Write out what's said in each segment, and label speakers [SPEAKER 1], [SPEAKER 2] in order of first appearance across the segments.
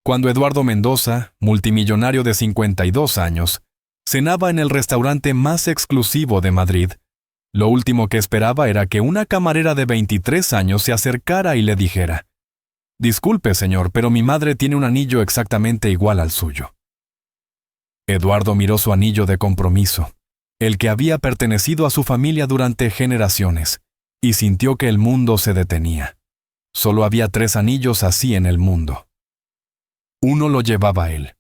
[SPEAKER 1] Cuando Eduardo Mendoza, multimillonario de 52 años, cenaba en el restaurante más exclusivo de Madrid, lo último que esperaba era que una camarera de 23 años se acercara y le dijera: «Disculpe, señor, pero mi madre tiene un anillo exactamente igual al suyo». Eduardo miró su anillo de compromiso, el que había pertenecido a su familia durante generaciones, y sintió que el mundo se detenía. Solo había 3 anillos así en el mundo. Uno lo llevaba él.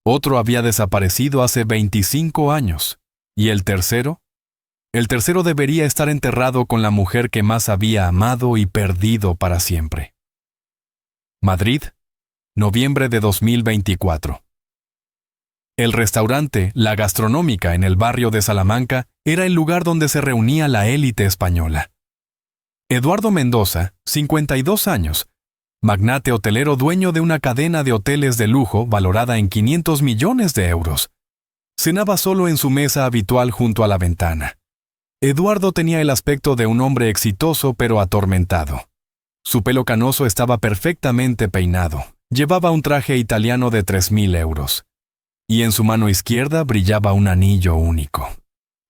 [SPEAKER 1] Otro había desaparecido hace 25 años. ¿Y el tercero? El tercero debería estar enterrado con la mujer que más había amado y perdido para siempre. Madrid, noviembre de 2024. El restaurante La Gastronómica en el barrio de Salamanca era el lugar donde se reunía la élite española. Eduardo Mendoza, 52 años, magnate hotelero dueño de una cadena de hoteles de lujo valorada en 500 millones de euros, cenaba solo en su mesa habitual junto a la ventana. Eduardo tenía el aspecto de un hombre exitoso pero atormentado. Su pelo canoso estaba perfectamente peinado, llevaba un traje italiano de 3.000 euros. Y en su mano izquierda brillaba un anillo único,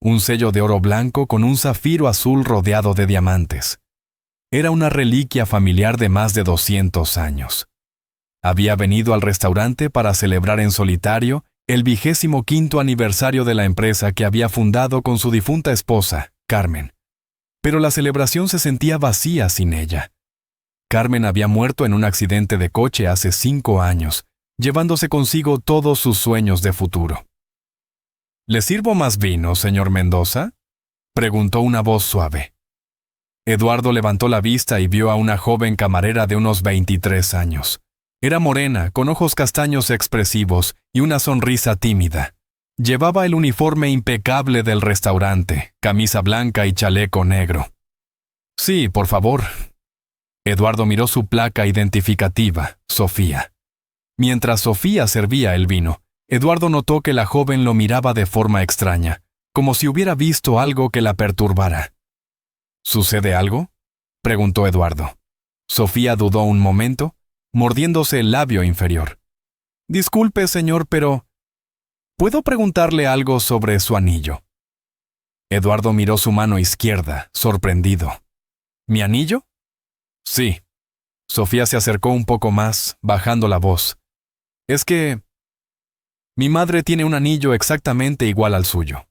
[SPEAKER 1] un sello de oro blanco con un zafiro azul rodeado de diamantes. Era una reliquia familiar de más de 200 años. Había venido al restaurante para celebrar en solitario el 25º aniversario de la empresa que había fundado con su difunta esposa, Carmen. Pero la celebración se sentía vacía sin ella. Carmen había muerto en un accidente de coche hace 5 años, llevándose consigo todos sus sueños de futuro. ¿Le sirvo más vino, señor Mendoza?, preguntó una voz suave. Eduardo levantó la vista y vio a una joven camarera de unos 23 años. Era morena, con ojos castaños expresivos y una sonrisa tímida. Llevaba el uniforme impecable del restaurante, camisa blanca y chaleco negro. «Sí, por favor». Eduardo miró su placa identificativa, Sofía. Mientras Sofía servía el vino, Eduardo notó que la joven lo miraba de forma extraña, como si hubiera visto algo que la perturbara. ¿Sucede algo?, preguntó Eduardo. Sofía dudó un momento, mordiéndose el labio inferior. «Disculpe, señor, pero ¿puedo preguntarle algo sobre su anillo?». Eduardo miró su mano izquierda, sorprendido. «¿Mi anillo?». «Sí». Sofía se acercó un poco más, bajando la voz. «Es que mi madre tiene un anillo exactamente igual al suyo».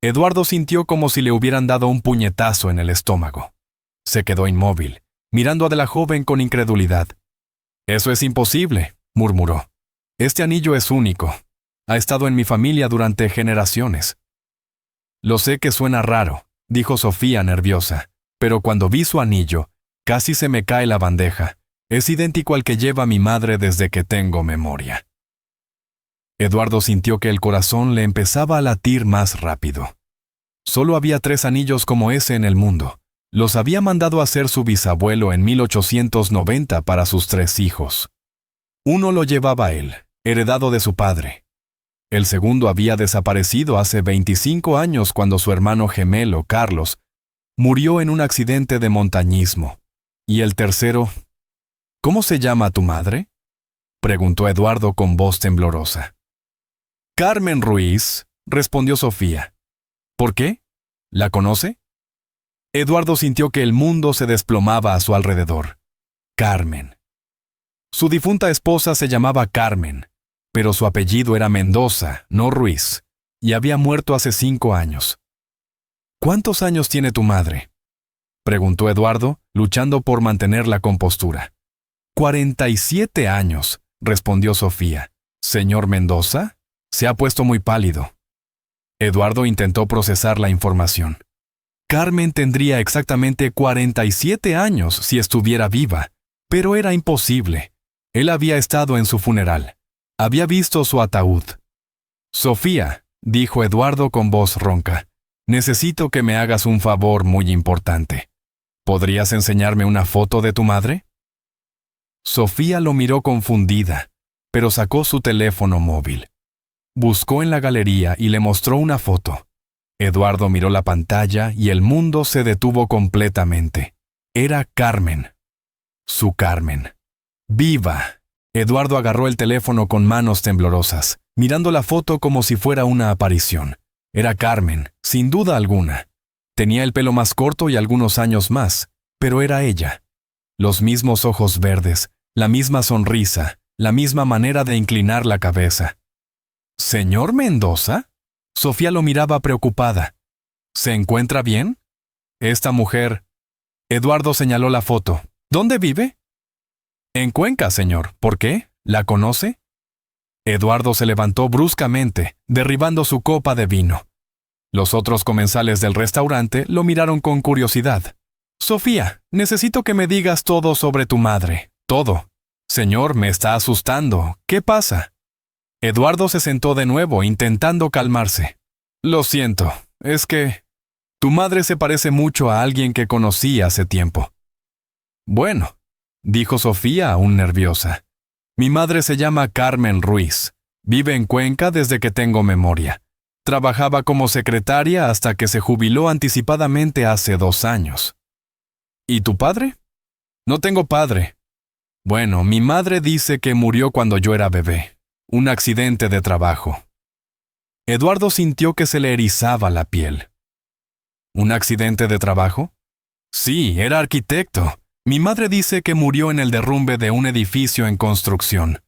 [SPEAKER 1] Eduardo sintió como si le hubieran dado un puñetazo en el estómago. Se quedó inmóvil, mirando a la joven con incredulidad. «Eso es imposible», murmuró. «Este anillo es único. Ha estado en mi familia durante generaciones». «Lo sé que suena raro», dijo Sofía nerviosa, «pero cuando vi su anillo, casi se me cae la bandeja. Es idéntico al que lleva mi madre desde que tengo memoria». Eduardo sintió que el corazón le empezaba a latir más rápido. Solo había 3 anillos como ese en el mundo. Los había mandado a hacer su bisabuelo en 1890 para sus 3 hijos. Uno lo llevaba él, heredado de su padre. El segundo había desaparecido hace 25 años cuando su hermano gemelo, Carlos, murió en un accidente de montañismo. Y el tercero... «¿Cómo se llama tu madre?», preguntó Eduardo con voz temblorosa. «Carmen Ruiz», respondió Sofía. «¿Por qué? ¿La conoce?». Eduardo sintió que el mundo se desplomaba a su alrededor. Carmen. Su difunta esposa se llamaba Carmen, pero su apellido era Mendoza, no Ruiz, y había muerto hace 5 años. «¿Cuántos años tiene tu madre?», preguntó Eduardo, luchando por mantener la compostura. «47 años», respondió Sofía. «¿Señor Mendoza?». Se ha puesto muy pálido. Eduardo intentó procesar la información. Carmen tendría exactamente 47 años si estuviera viva, pero era imposible. Él había estado en su funeral. Había visto su ataúd. «Sofía», dijo Eduardo con voz ronca, «necesito que me hagas un favor muy importante. ¿Podrías enseñarme una foto de tu madre?». Sofía lo miró confundida, pero sacó su teléfono móvil. Buscó en la galería y le mostró una foto. Eduardo miró la pantalla y el mundo se detuvo completamente. Era Carmen. Su Carmen. Viva. Eduardo agarró el teléfono con manos temblorosas, mirando la foto como si fuera una aparición. Era Carmen, sin duda alguna. Tenía el pelo más corto y algunos años más, pero era ella. Los mismos ojos verdes, la misma sonrisa, la misma manera de inclinar la cabeza. ¿Señor Mendoza? Sofía lo miraba preocupada. ¿Se encuentra bien? Esta mujer... Eduardo señaló la foto. ¿Dónde vive? En Cuenca, señor. ¿Por qué? ¿La conoce? Eduardo se levantó bruscamente, derribando su copa de vino. Los otros comensales del restaurante lo miraron con curiosidad. Sofía, necesito que me digas todo sobre tu madre. Todo. Señor, me está asustando. ¿Qué pasa? Eduardo se sentó de nuevo, intentando calmarse. Lo siento, es que... Tu madre se parece mucho a alguien que conocí hace tiempo. Bueno, dijo Sofía aún nerviosa. Mi madre se llama Carmen Ruiz. Vive en Cuenca desde que tengo memoria. Trabajaba como secretaria hasta que se jubiló anticipadamente hace 2 años. ¿Y tu padre? No tengo padre. Bueno, mi madre dice que murió cuando yo era bebé. Un accidente de trabajo. Eduardo sintió que se le erizaba la piel. ¿Un accidente de trabajo? Sí, era arquitecto. Mi madre dice que murió en el derrumbe de un edificio en construcción.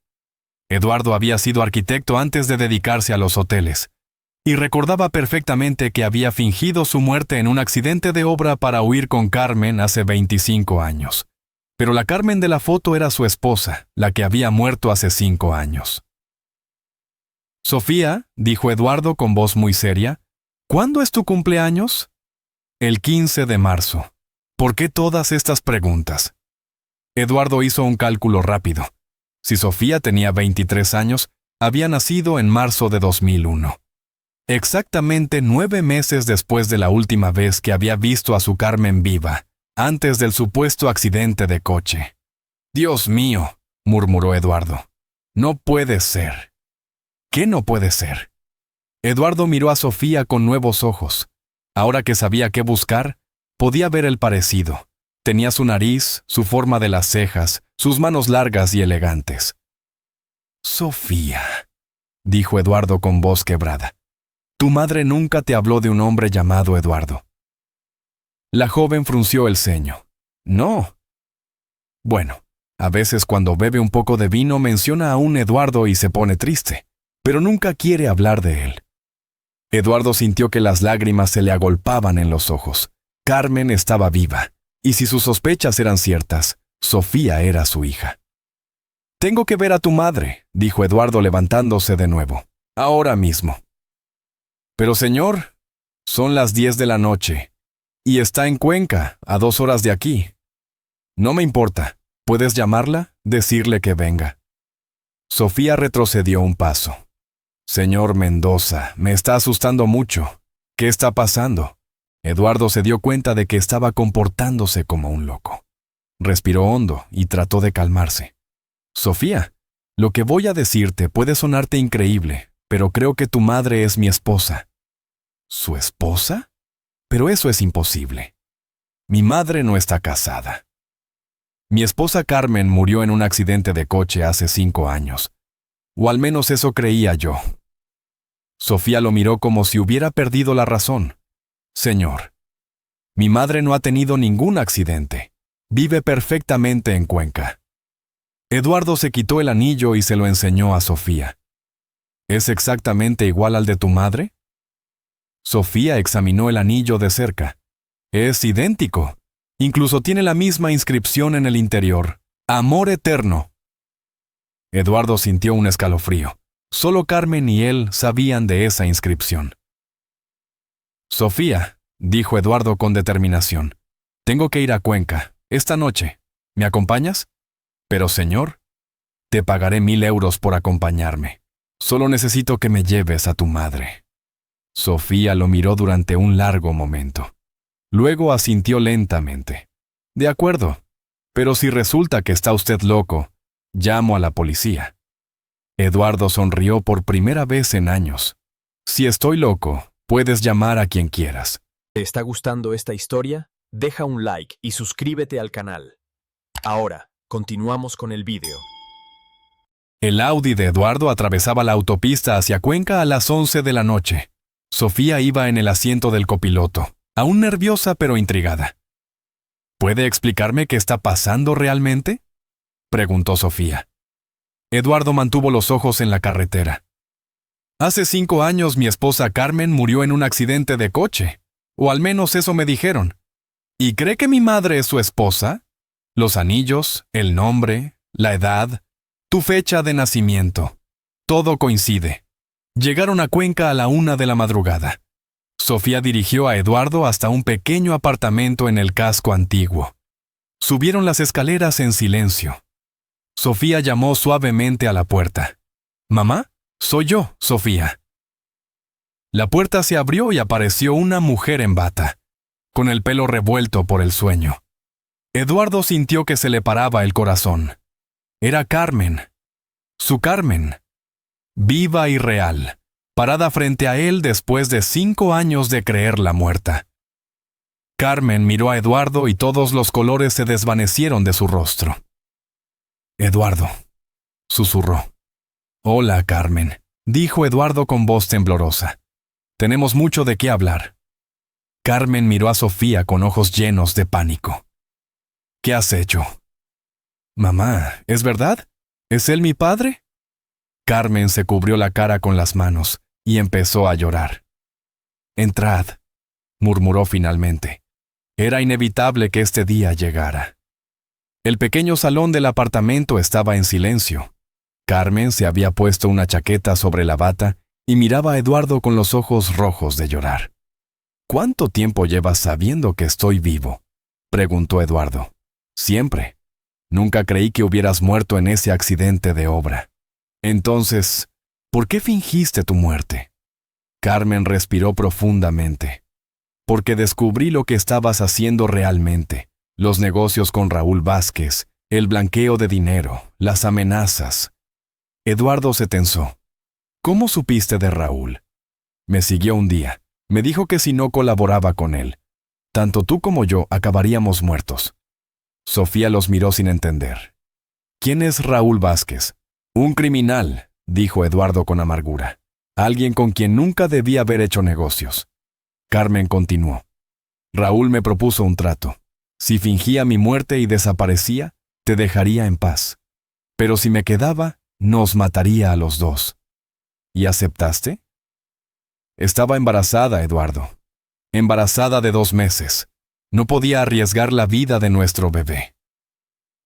[SPEAKER 1] Eduardo había sido arquitecto antes de dedicarse a los hoteles, y recordaba perfectamente que había fingido su muerte en un accidente de obra para huir con Carmen hace 25 años. Pero la Carmen de la foto era su esposa, la que había muerto hace 5 años. Sofía, dijo Eduardo con voz muy seria, ¿cuándo es tu cumpleaños? El 15 de marzo. ¿Por qué todas estas preguntas? Eduardo hizo un cálculo rápido. Si Sofía tenía 23 años, había nacido en marzo de 2001. Exactamente 9 meses después de la última vez que había visto a su Carmen viva, antes del supuesto accidente de coche. Dios mío, murmuró Eduardo. No puede ser. ¿Qué no puede ser? Eduardo miró a Sofía con nuevos ojos. Ahora que sabía qué buscar, podía ver el parecido. Tenía su nariz, su forma de las cejas, sus manos largas y elegantes. Sofía, dijo Eduardo con voz quebrada. Tu madre nunca te habló de un hombre llamado Eduardo. La joven frunció el ceño. No. Bueno, a veces cuando bebe un poco de vino menciona a un Eduardo y se pone triste, pero nunca quiere hablar de él. Eduardo sintió que las lágrimas se le agolpaban en los ojos. Carmen estaba viva, y si sus sospechas eran ciertas, Sofía era su hija. Tengo que ver a tu madre, dijo Eduardo levantándose de nuevo. Ahora mismo. Pero señor, son las 10 de la noche, y está en Cuenca, a 2 horas de aquí. No me importa. ¿Puedes llamarla? Decirle que venga. Sofía retrocedió un paso. Señor Mendoza, me está asustando mucho. ¿Qué está pasando? Eduardo se dio cuenta de que estaba comportándose como un loco. Respiró hondo y trató de calmarse. Sofía, lo que voy a decirte puede sonarte increíble, pero creo que tu madre es mi esposa. ¿Su esposa? Pero eso es imposible. Mi madre no está casada. Mi esposa Carmen murió en un accidente de coche hace 5 años. O al menos eso creía yo. Sofía lo miró como si hubiera perdido la razón. Señor, mi madre no ha tenido ningún accidente. Vive perfectamente en Cuenca. Eduardo se quitó el anillo y se lo enseñó a Sofía. ¿Es exactamente igual al de tu madre? Sofía examinó el anillo de cerca. Es idéntico. Incluso tiene la misma inscripción en el interior. Amor eterno. Eduardo sintió un escalofrío. Solo Carmen y él sabían de esa inscripción. Sofía, dijo Eduardo con determinación, tengo que ir a Cuenca, esta noche. ¿Me acompañas? Pero señor, te pagaré 1,000 euros por acompañarme. Solo necesito que me lleves a tu madre. Sofía lo miró durante un largo momento. Luego asintió lentamente. De acuerdo, pero si resulta que está usted loco, llamo a la policía. Eduardo sonrió por primera vez en años. Si estoy loco, puedes llamar a quien quieras.
[SPEAKER 2] ¿Te está gustando esta historia? Deja un like y suscríbete al canal. Ahora, continuamos con el vídeo.
[SPEAKER 1] El Audi de Eduardo atravesaba la autopista hacia Cuenca a las 11 de la noche. Sofía iba en el asiento del copiloto, aún nerviosa pero intrigada. ¿Puede explicarme qué está pasando realmente?, preguntó Sofía. Eduardo mantuvo los ojos en la carretera. Hace 5 años mi esposa Carmen murió en un accidente de coche, o al menos eso me dijeron. ¿Y cree que mi madre es su esposa? Los anillos, el nombre, la edad, tu fecha de nacimiento. Todo coincide. Llegaron a Cuenca a la 1 de la madrugada. Sofía dirigió a Eduardo hasta un pequeño apartamento en el casco antiguo. Subieron las escaleras en silencio. Sofía llamó suavemente a la puerta. «Mamá, soy yo, Sofía». La puerta se abrió y apareció una mujer en bata, con el pelo revuelto por el sueño. Eduardo sintió que se le paraba el corazón. Era Carmen. Su Carmen. Viva y real, parada frente a él después de 5 años de creerla muerta. Carmen miró a Eduardo y todos los colores se desvanecieron de su rostro. «Eduardo», susurró. «Hola, Carmen», dijo Eduardo con voz temblorosa. «Tenemos mucho de qué hablar». Carmen miró a Sofía con ojos llenos de pánico. «¿Qué has hecho?» «Mamá, ¿es verdad? ¿Es él mi padre?» Carmen se cubrió la cara con las manos y empezó a llorar. «Entrad», murmuró finalmente. Era inevitable que este día llegara. El pequeño salón del apartamento estaba en silencio. Carmen se había puesto una chaqueta sobre la bata y miraba a Eduardo con los ojos rojos de llorar. «¿Cuánto tiempo llevas sabiendo que estoy vivo?», preguntó Eduardo. «Siempre. Nunca creí que hubieras muerto en ese accidente de obra». «Entonces, ¿por qué fingiste tu muerte?». Carmen respiró profundamente. «Porque descubrí lo que estabas haciendo realmente. Los negocios con Raúl Vázquez, el blanqueo de dinero, las amenazas». Eduardo se tensó. «¿Cómo supiste de Raúl?». «Me siguió un día. Me dijo que si no colaboraba con él, tanto tú como yo acabaríamos muertos». Sofía los miró sin entender. «¿Quién es Raúl Vázquez?». «Un criminal», dijo Eduardo con amargura. «Alguien con quien nunca debía haber hecho negocios». Carmen continuó. «Raúl me propuso un trato. Si fingía mi muerte y desaparecía, te dejaría en paz. Pero si me quedaba, nos mataría a los dos». «¿Y aceptaste?». «Estaba embarazada, Eduardo. Embarazada de 2 meses. No podía arriesgar la vida de nuestro bebé».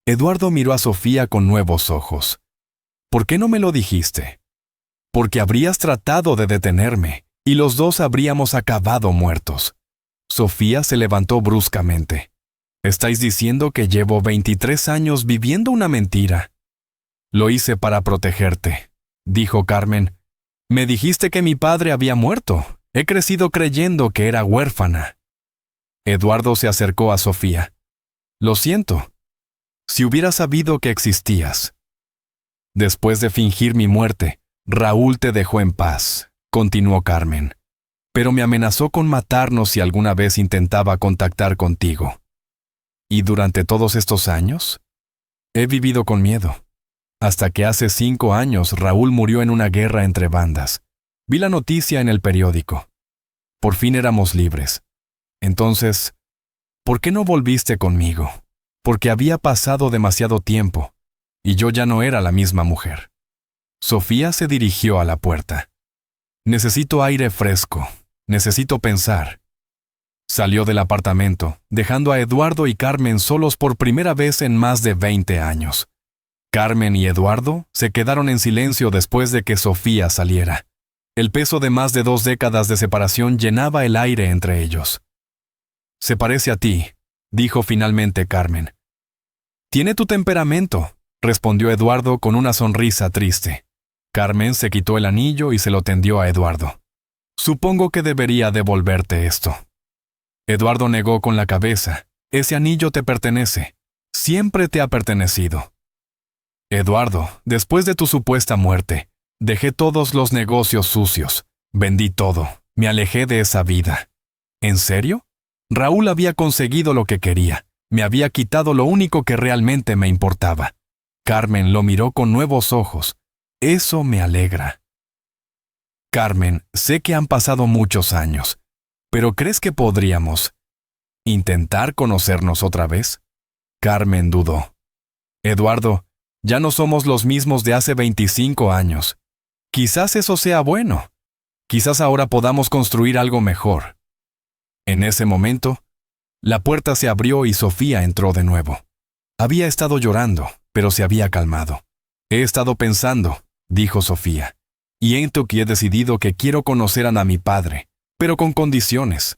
[SPEAKER 1] Eduardo miró a Sofía con nuevos ojos. «¿Por qué no me lo dijiste?». «Porque habrías tratado de detenerme, y los dos habríamos acabado muertos». Sofía se levantó bruscamente. «¿Estáis diciendo que llevo 23 años viviendo una mentira?». «Lo hice para protegerte», dijo Carmen. «Me dijiste que mi padre había muerto. He crecido creyendo que era huérfana». Eduardo se acercó a Sofía. «Lo siento. Si hubiera sabido que existías». «Después de fingir mi muerte, Raúl te dejó en paz», continuó Carmen. «Pero me amenazó con matarnos si alguna vez intentaba contactar contigo». «¿Y durante todos estos años?». «He vivido con miedo. Hasta que hace 5 años Raúl murió en una guerra entre bandas. Vi la noticia en el periódico. Por fin éramos libres. Entonces, ¿por qué no volviste conmigo?». «Porque había pasado demasiado tiempo, y yo ya no era la misma mujer». Sofía se dirigió a la puerta. «Necesito aire fresco. Necesito pensar». Salió del apartamento, dejando a Eduardo y Carmen solos por primera vez en más de 20 años. Carmen y Eduardo se quedaron en silencio después de que Sofía saliera. El peso de más de 2 décadas de separación llenaba el aire entre ellos. «Se parece a ti», dijo finalmente Carmen. «Tiene tu temperamento», respondió Eduardo con una sonrisa triste. Carmen se quitó el anillo y se lo tendió a Eduardo. «Supongo que debería devolverte esto». Eduardo negó con la cabeza. «Ese anillo te pertenece. Siempre te ha pertenecido». «Eduardo, después de tu supuesta muerte, dejé todos los negocios sucios. Vendí todo. Me alejé de esa vida». «¿En serio?». Raúl había conseguido lo que quería. Me había quitado lo único que realmente me importaba. Carmen lo miró con nuevos ojos, Eso me alegra. Carmen, sé que han pasado muchos años, pero ¿crees que podríamos intentar conocernos otra vez? Carmen dudó. Eduardo, ya no somos los mismos de hace 25 años. Quizás eso sea bueno. Quizás ahora podamos construir algo mejor. En ese momento, la puerta se abrió y Sofía entró de nuevo. Había estado llorando, pero se había calmado. He estado pensando, dijo Sofía, y he decidido que quiero conocer a mi padre, pero con condiciones.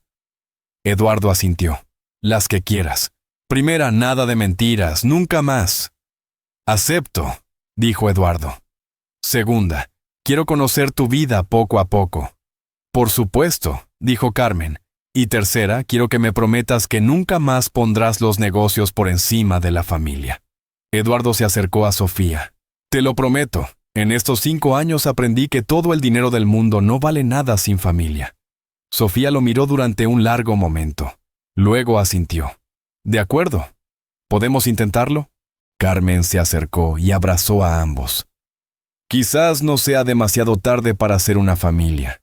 [SPEAKER 1] Eduardo asintió. Las que quieras. Primera, nada de mentiras, nunca más. Acepto, dijo Eduardo. Segunda, quiero conocer tu vida poco a poco. Por supuesto, dijo Carmen. Y tercera, quiero que me prometas que nunca más pondrás los negocios por encima de la familia. Eduardo se acercó a Sofía. Te lo prometo, en estos 5 años aprendí que todo el dinero del mundo no vale nada sin familia. Sofía lo miró durante un largo momento. Luego asintió. De acuerdo. ¿Podemos intentarlo? Carmen se acercó y abrazó a ambos. Quizás no sea demasiado tarde para hacer una familia.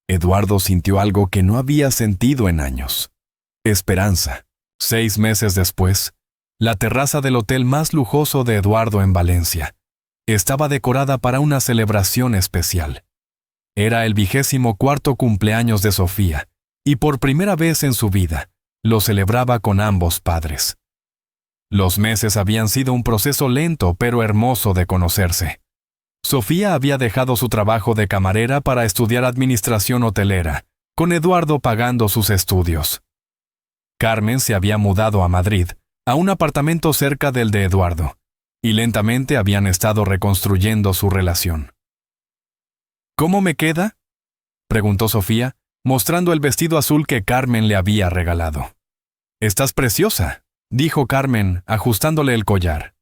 [SPEAKER 1] Eduardo sintió algo que no había sentido en años. Esperanza. 6 meses después, la terraza del hotel más lujoso de Eduardo en Valencia estaba decorada para una celebración especial. Era el 24º cumpleaños de Sofía, y por primera vez en su vida, lo celebraba con ambos padres. Los meses habían sido un proceso lento pero hermoso de conocerse. Sofía había dejado su trabajo de camarera para estudiar administración hotelera, con Eduardo pagando sus estudios. Carmen se había mudado a Madrid, a un apartamento cerca del de Eduardo, y lentamente habían estado reconstruyendo su relación. ¿Cómo me queda?, preguntó Sofía, mostrando el vestido azul que Carmen le había regalado. «Estás preciosa», dijo Carmen, ajustándole el collar.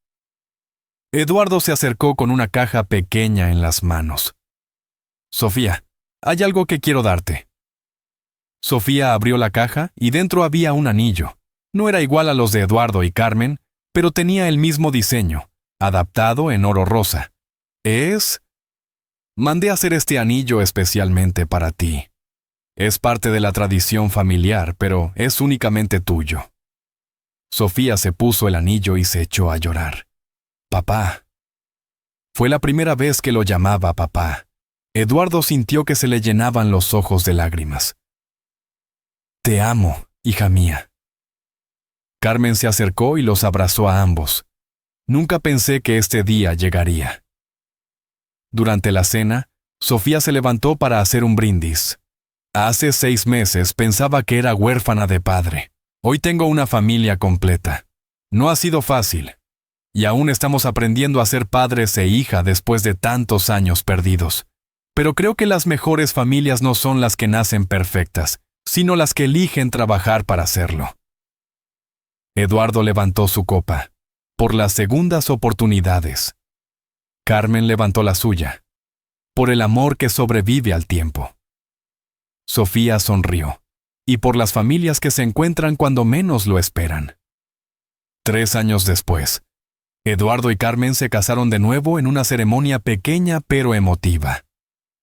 [SPEAKER 1] Eduardo se acercó con una caja pequeña en las manos. «Sofía, hay algo que quiero darte». Sofía abrió la caja y dentro había un anillo. No era igual a los de Eduardo y Carmen, pero tenía el mismo diseño, adaptado en oro rosa. Mandé hacer este anillo especialmente para ti. Es parte de la tradición familiar, pero es únicamente tuyo. Sofía se puso el anillo y se echó a llorar. Papá. Fue la primera vez que lo llamaba papá. Eduardo sintió que se le llenaban los ojos de lágrimas. Te amo, hija mía. Carmen se acercó y los abrazó a ambos. Nunca pensé que este día llegaría. Durante la cena, Sofía se levantó para hacer un brindis. Hace 6 meses pensaba que era huérfana de padre. Hoy tengo una familia completa. No ha sido fácil. Y aún estamos aprendiendo a ser padres e hija después de tantos años perdidos. Pero creo que las mejores familias no son las que nacen perfectas, sino las que eligen trabajar para hacerlo. Eduardo levantó su copa. Por las segundas oportunidades. Carmen levantó la suya. Por el amor que sobrevive al tiempo. Sofía sonrió. Y por las familias que se encuentran cuando menos lo esperan. 3 años después, Eduardo y Carmen se casaron de nuevo en una ceremonia pequeña pero emotiva.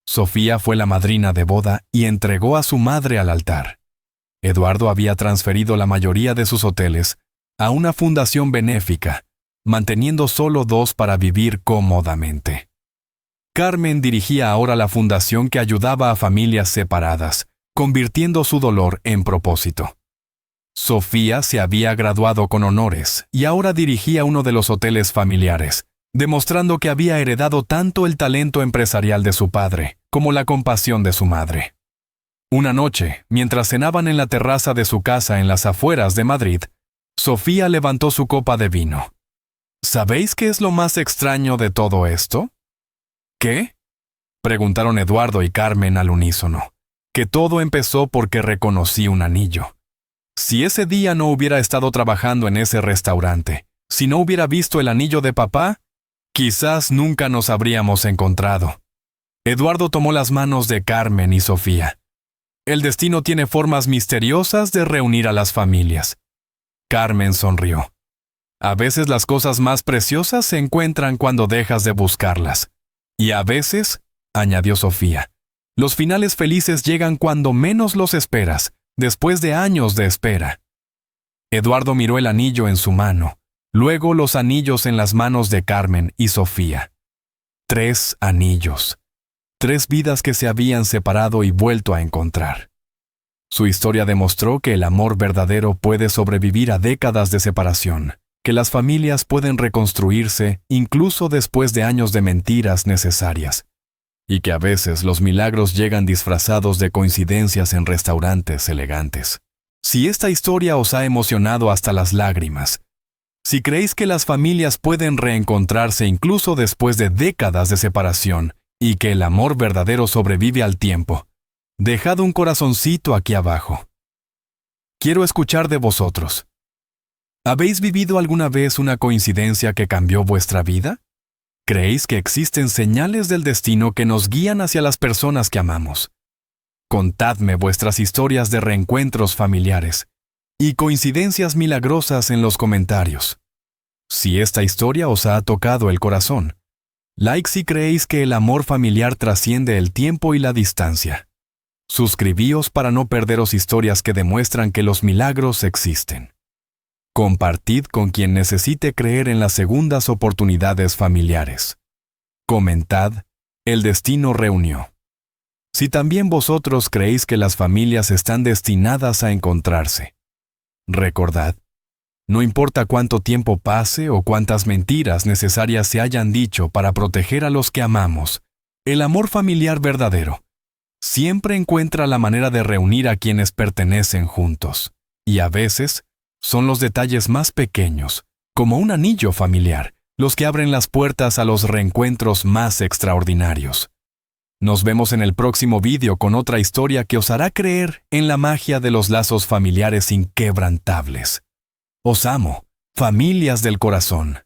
[SPEAKER 1] Sofía fue la madrina de boda y entregó a su madre al altar. Eduardo había transferido la mayoría de sus hoteles a una fundación benéfica, manteniendo solo 2 para vivir cómodamente. Carmen dirigía ahora la fundación que ayudaba a familias separadas, convirtiendo su dolor en propósito. Sofía se había graduado con honores y ahora dirigía uno de los hoteles familiares, demostrando que había heredado tanto el talento empresarial de su padre como la compasión de su madre. Una noche, mientras cenaban en la terraza de su casa en las afueras de Madrid, Sofía levantó su copa de vino. ¿Sabéis qué es lo más extraño de todo esto? ¿Qué? Preguntaron Eduardo y Carmen al unísono. Que todo empezó porque reconocí un anillo. Si ese día no hubiera estado trabajando en ese restaurante, si no hubiera visto el anillo de papá, quizás nunca nos habríamos encontrado. Eduardo tomó las manos de Carmen y Sofía. El destino tiene formas misteriosas de reunir a las familias. Carmen sonrió. A veces las cosas más preciosas se encuentran cuando dejas de buscarlas. Y a veces, añadió Sofía, los finales felices llegan cuando menos los esperas, después de años de espera. Eduardo miró el anillo en su mano, luego los anillos en las manos de Carmen y Sofía. 3 anillos. 3 vidas que se habían separado y vuelto a encontrar. Su historia demostró que el amor verdadero puede sobrevivir a décadas de separación, que las familias pueden reconstruirse incluso después de años de mentiras necesarias, y que a veces los milagros llegan disfrazados de coincidencias en restaurantes elegantes. Si esta historia os ha emocionado hasta las lágrimas, si creéis que las familias pueden reencontrarse incluso después de décadas de separación y que el amor verdadero sobrevive al tiempo, dejad un corazoncito aquí abajo. Quiero escuchar de vosotros. ¿Habéis vivido alguna vez una coincidencia que cambió vuestra vida? ¿Creéis que existen señales del destino que nos guían hacia las personas que amamos? Contadme vuestras historias de reencuentros familiares y coincidencias milagrosas en los comentarios. Si esta historia os ha tocado el corazón, like si creéis que el amor familiar trasciende el tiempo y la distancia. Suscribíos para no perderos historias que demuestran que los milagros existen. Compartid con quien necesite creer en las segundas oportunidades familiares. Comentad, el destino reunió. Si también vosotros creéis que las familias están destinadas a encontrarse. Recordad, no importa cuánto tiempo pase o cuántas mentiras necesarias se hayan dicho para proteger a los que amamos, el amor familiar verdadero siempre encuentra la manera de reunir a quienes pertenecen juntos, y a veces son los detalles más pequeños, como un anillo familiar, los que abren las puertas a los reencuentros más extraordinarios. Nos vemos en el próximo vídeo con otra historia que os hará creer en la magia de los lazos familiares inquebrantables. Os amo, familias del corazón.